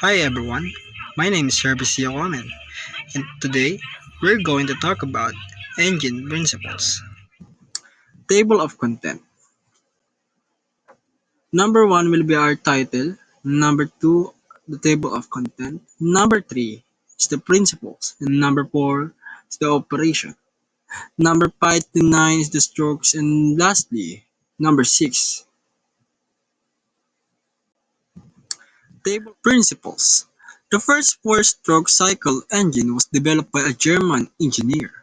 Hi everyone, my name is Herbie Omen, and today we're going to talk about engine principles. Table of content. Number 1 will be our title, number 2 the table of content, number 3 is the principles, and number 4 is the operation. Number 5 to 9 is the strokes, and lastly, number 6. Table principles. The first four-stroke cycle engine was developed by a German engineer,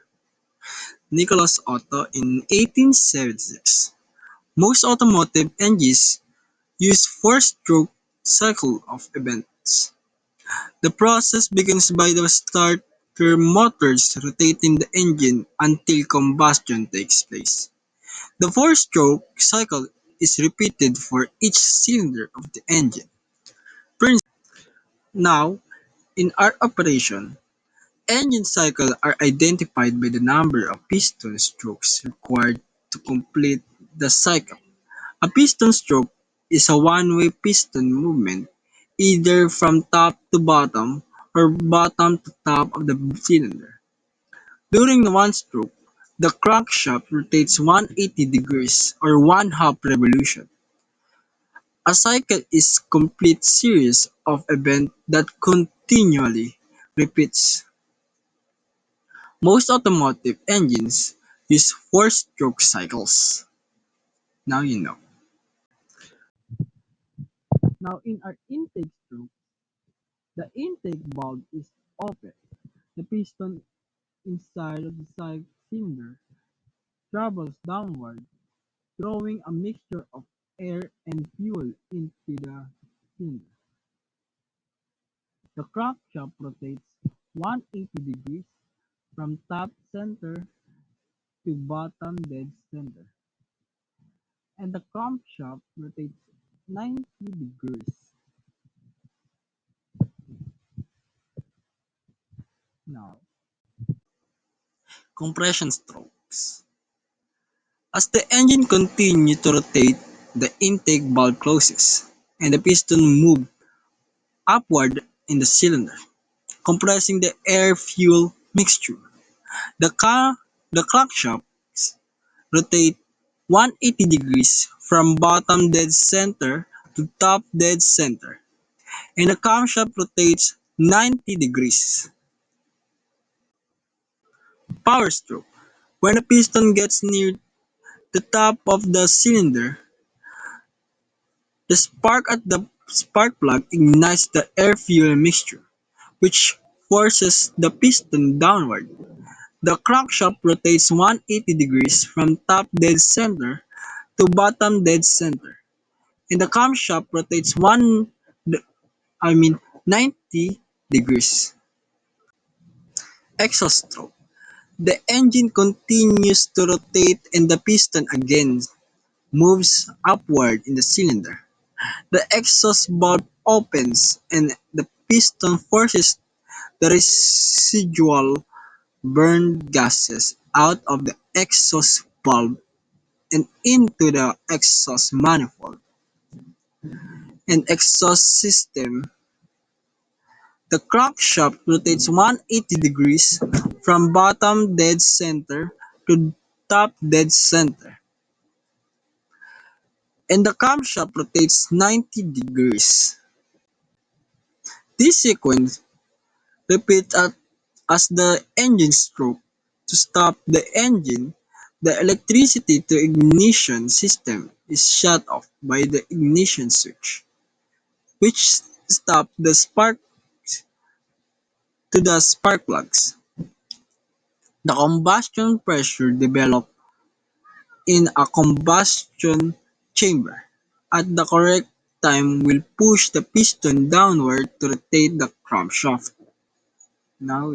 Nicholas Otto, in 1876. Most automotive engines use four-stroke cycle of events. The process begins by the starter motors rotating the engine until combustion takes place. The four-stroke cycle is repeated for each cylinder of the engine. Now, in our operation, engine cycles are identified by the number of piston strokes required to complete the cycle. A piston stroke is a one-way piston movement, either from top to bottom or bottom to top of the cylinder. During the one stroke, the crankshaft rotates 180 degrees or one-half revolution. A cycle is a complete series of events that continually repeats. Most automotive engines use four-stroke cycles. Now you know. Now in our intake stroke, the intake valve is open. The piston inside of the cylinder travels downward, throwing a mixture of air and fuel into the cylinder. The crankshaft rotates 180 degrees from top center to bottom dead center, and the crankshaft rotates 90 degrees. Now, compression strokes. As the engine continues to rotate, the intake valve closes, and the piston moves upward in the cylinder, compressing the air-fuel mixture. The car the crankshafts rotate 180 degrees from bottom dead center to top dead center, and the camshaft rotates 90 degrees. Power stroke. When the piston gets near the top of the cylinder, the spark at the spark plug ignites the air-fuel mixture, which forces the piston downward. The crankshaft rotates 180 degrees from top dead center to bottom dead center, and the camshaft rotates 90 degrees. Exhaust stroke. The engine continues to rotate and the piston again moves upward in the cylinder. The exhaust valve opens and the piston forces the residual burned gases out of the exhaust valve and into the exhaust manifold and exhaust system. The crankshaft rotates 180 degrees from bottom dead center to top dead center, and the camshaft rotates 90 degrees. This sequence repeats as the engine stroke. To stop the engine, the electricity to ignition system is shut off by the ignition switch, which stops the spark to the spark plugs. The combustion pressure developed in a combustion chamber at the correct time will push the piston downward to rotate the crankshaft. Now